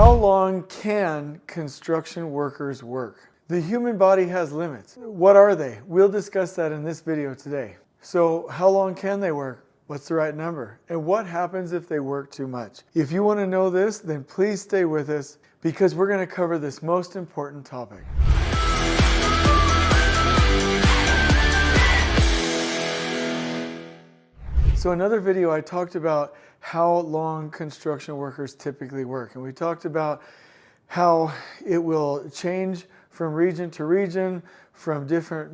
How long can construction workers work? The human body has limits. What are they? We'll discuss that in this video today. So how long can they work? What's the right number? And what happens if they work too much? If you want to know this, then please stay with us because we're going to cover this most important topic. So another video I talked about how long construction workers typically work, and we talked about how it will change from region to region, from different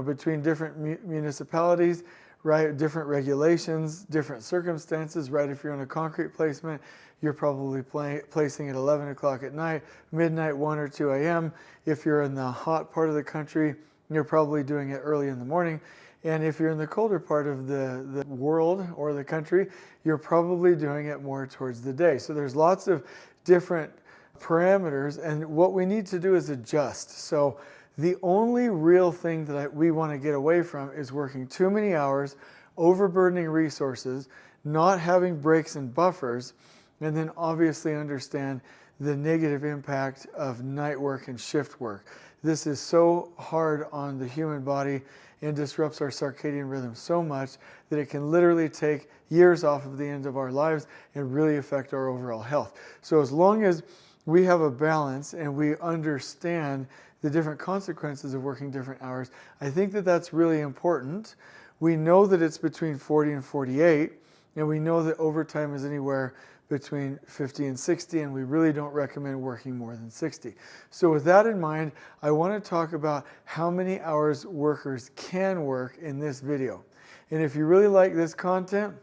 between different municipalities, right? Different regulations, different circumstances, right? If you're on a concrete placement, you're probably placing at 11 o'clock at night, midnight, 1 or 2 a.m. If you're in the hot part of the country, you're probably doing it early in the morning. And if you're in the colder part of the world or the country, you're probably doing it more towards the day. So there's lots of different parameters, and what we need to do is adjust. So the only real thing that we want to get away from is working too many hours, overburdening resources, not having breaks and buffers, and then obviously understand the negative impact of night work and shift work. This is so hard on the human body and disrupts our circadian rhythm so much that it can literally take years off of the end of our lives and really affect our overall health. So as long as we have a balance and we understand the different consequences of working different hours, I think that that's really important. We know that it's between 40 and 48, and we know that overtime is anywhere between 50 and 60, and we really don't recommend working more than 60. So with that in mind, I want to talk about how many hours workers can work in this video. And if you really like this content,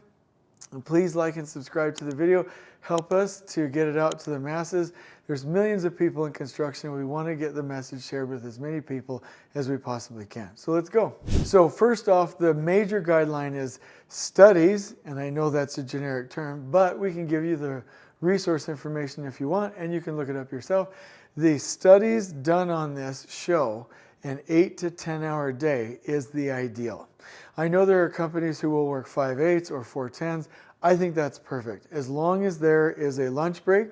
please like and subscribe to the video. Help us to get it out to the masses. There's millions of people in construction. We want to get the message shared with as many people as we possibly can. So let's go. So first off, the major guideline is studies, and I know that's a generic term, but we can give you the resource information if you want, and you can look it up yourself. The studies done on this show an 8 to 10 hour day is the ideal. I know there are companies who will work 5/8 or 4/10s. I think that's perfect. As long as there is a lunch break,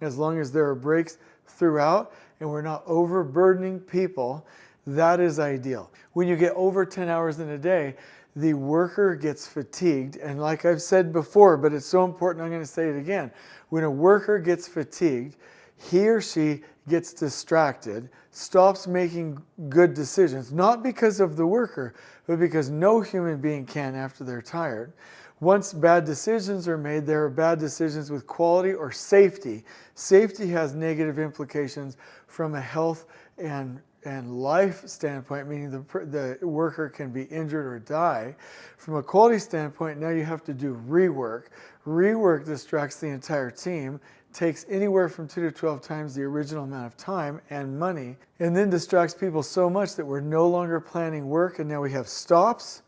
as long as there are breaks throughout, and we're not overburdening people, that is ideal. When you get over 10 hours in a day, the worker gets fatigued. And like I've said before, but it's so important, I'm going to say it again. When a worker gets fatigued, he or she gets distracted, stops making good decisions, not because of the worker, but because no human being can after they're tired. Once bad decisions are made, there are bad decisions with quality or safety. Safety has negative implications from a health and life standpoint, meaning the worker can be injured or die. From a quality standpoint, now you have to do rework. Rework distracts the entire team, takes anywhere from 2 to 12 times the original amount of time and money, and then distracts people so much that we're no longer planning work, and now we have stops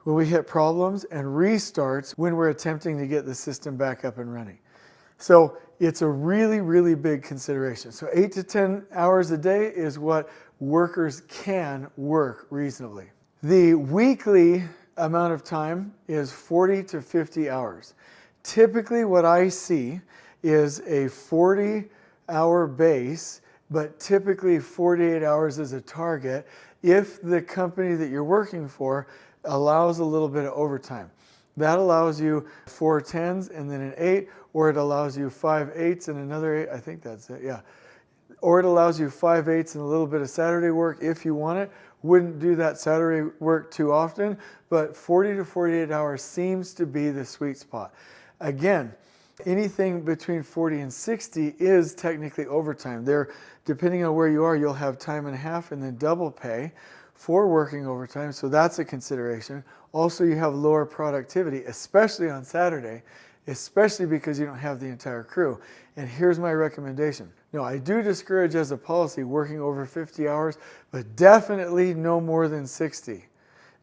when we hit problems and restarts when we're attempting to get the system back up and running. So it's a really, really big consideration. So 8 to 10 hours a day is what workers can work reasonably. The weekly amount of time is 40 to 50 hours. Typically what I see is a 40-hour base, but typically 48 hours is a target if the company that you're working for allows a little bit of overtime. That allows you 4/10s and then an 8, or it allows you 5/8s and another 8. I think that's it, yeah. Or it allows you 5/8s and a little bit of Saturday work if you want it. Wouldn't do that Saturday work too often, but 40 to 48 hours seems to be the sweet spot. Again, anything between 40 and 60 is technically overtime. There, depending on where you are, you'll have time and a half and then double pay for working overtime, so that's a consideration. Also, you have lower productivity, especially on Saturday, especially because you don't have the entire crew. And here's my recommendation. No, I do discourage as a policy working over 50 hours, but definitely no more than 60.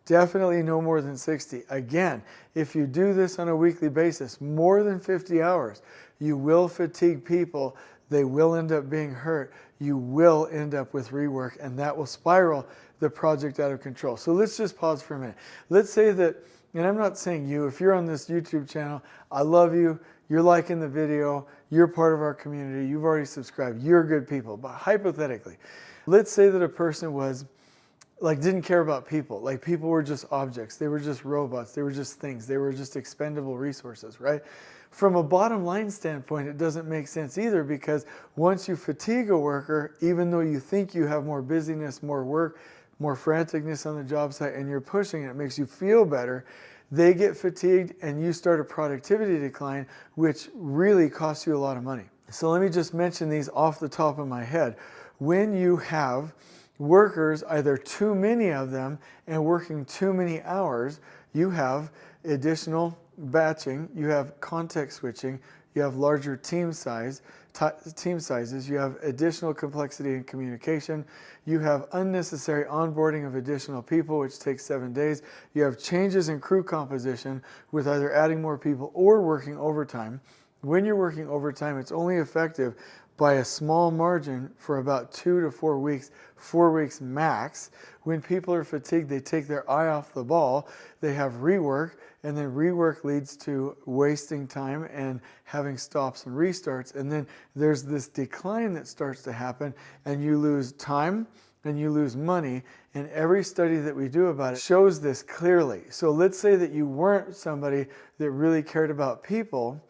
Definitely no more than 60. Again, if you do this on a weekly basis, more than 50 hours, you will fatigue people. They will end up being hurt. You will end up with rework, and that will spiral the project out of control. So let's just pause for a minute. Let's say that, and I'm not saying you, if you're on this YouTube channel, I love you, you're liking the video, you're part of our community, you've already subscribed, you're good people. But hypothetically, let's say that a person was didn't care about people. Like people were just objects. They were just robots. They were just things. They were just expendable resources, right? From a bottom line standpoint, it doesn't make sense either, because once you fatigue a worker, even though you think you have more busyness, more work, more franticness on the job site, and you're pushing it, it makes you feel better, they get fatigued and you start a productivity decline, which really costs you a lot of money. So let me just mention these off the top of my head. When you have workers, either too many of them and working too many hours, you have additional batching, you have context switching, you have larger team sizes, you have additional complexity in communication, you have unnecessary onboarding of additional people, which takes 7 days, you have changes in crew composition with either adding more people or working overtime. When you're working overtime, it's only effective by a small margin for about 2 to 4 weeks, 4 weeks max. When people are fatigued, they take their eye off the ball, they have rework, and then rework leads to wasting time and having stops and restarts. And then there's this decline that starts to happen, and you lose time and you lose money. And every study that we do about it shows this clearly. So let's say that you weren't somebody that really cared about people.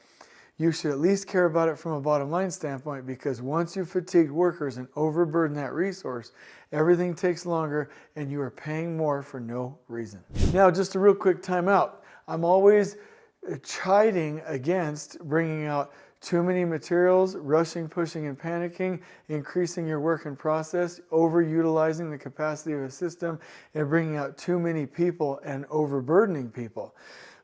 You should at least care about it from a bottom line standpoint, because once you fatigue workers and overburden that resource, everything takes longer and you are paying more for no reason. Now, just a real quick time out. I'm always chiding against bringing out too many materials, rushing, pushing, and panicking, increasing your work in process, overutilizing the capacity of a system, and bringing out too many people and overburdening people.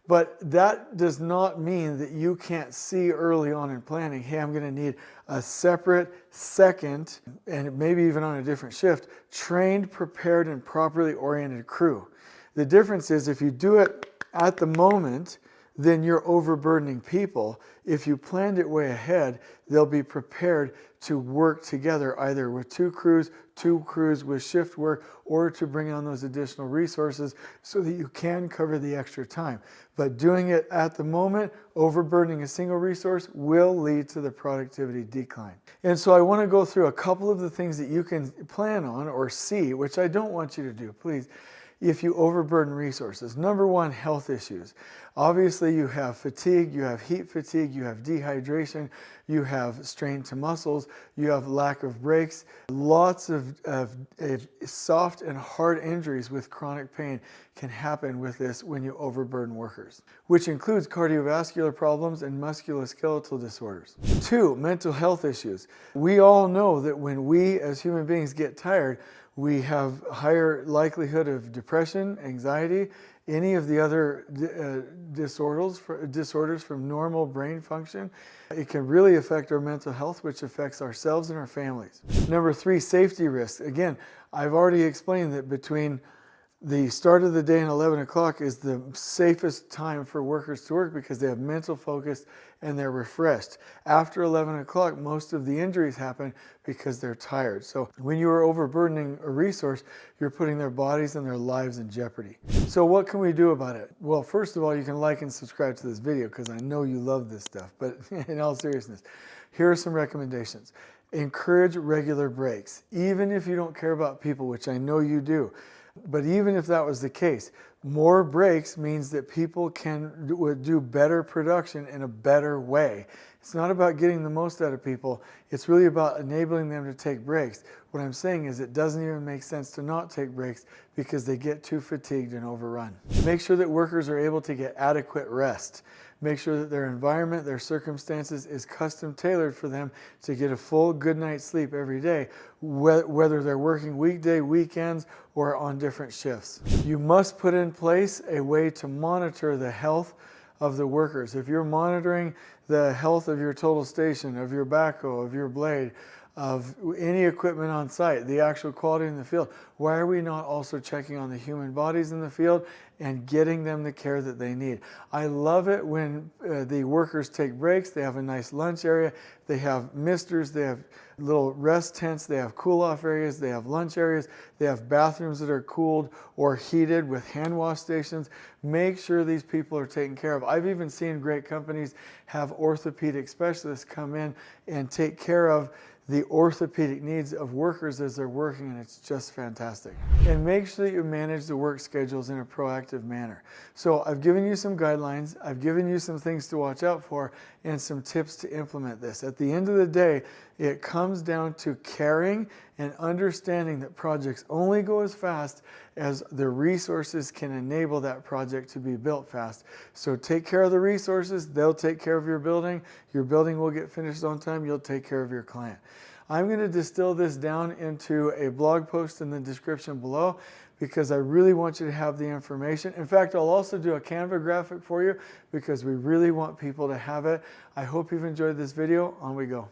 But that does not mean that you can't see early on in planning, hey, I'm going to need a separate, second, and maybe even on a different shift, trained, prepared, and properly oriented crew. The difference is if you do it at the moment, then you're overburdening people. If you planned it way ahead, they'll be prepared to work together, either with two crews with shift work, or to bring on those additional resources so that you can cover the extra time. But doing it at the moment, overburdening a single resource, will lead to the productivity decline. And so I want to go through a couple of the things that you can plan on or see, which I don't want you to do, please, if you overburden resources. Number one, health issues. Obviously, you have fatigue, you have heat fatigue, you have dehydration, you have strain to muscles, you have lack of breaks. Lots of soft and hard injuries with chronic pain can happen with this when you overburden workers, which includes cardiovascular problems and musculoskeletal disorders. 2, mental health issues. We all know that when we as human beings get tired, we have higher likelihood of depression, anxiety, any of the other disorders from normal brain function. It can really affect our mental health, which affects ourselves and our families. Number 3, safety risks. Again, I've already explained that between the start of the day and 11 o'clock is the safest time for workers to work because they have mental focus and they're refreshed. After 11 o'clock, most of the injuries happen because they're tired. So when you are overburdening a resource, you're putting their bodies and their lives in jeopardy. So what can we do about it? Well, first of all, you can like and subscribe to this video because I know you love this stuff. But in all seriousness, here are some recommendations. Encourage regular breaks, even if you don't care about people, which I know you do. But even if that was the case, more breaks means that people can do better production in a better way. It's not about getting the most out of people. It's really about enabling them to take breaks. What I'm saying is it doesn't even make sense to not take breaks because they get too fatigued and overrun. Make sure that workers are able to get adequate rest. Make sure that their environment, their circumstances is custom tailored for them to get a full good night's sleep every day, whether they're working weekday, weekends, or on different shifts. You must put in place a way to monitor the health of the workers. If you're monitoring the health of your total station, of your backhoe, of your blade, of any equipment on site, the actual quality in the field. Why are we not also checking on the human bodies in the field and getting them the care that they need? I love it when the workers take breaks. They have a nice lunch area. They have misters. They have little rest tents. They have cool-off areas. They have lunch areas. They have bathrooms that are cooled or heated with hand wash stations. Make sure these people are taken care of. I've even seen great companies have orthopedic specialists come in and take care of the orthopedic needs of workers as they're working, and it's just fantastic. And make sure that you manage the work schedules in a proactive manner. So I've given you some guidelines, I've given you some things to watch out for, and some tips to implement this. At the end of the day, it comes down to caring and understanding that projects only go as fast as the resources can enable that project to be built fast. So take care of the resources, they'll take care of your building will get finished on time, you'll take care of your client. I'm going to distill this down into a blog post in the description below because I really want you to have the information. In fact, I'll also do a Canva graphic for you because we really want people to have it. I hope you've enjoyed this video. On we go.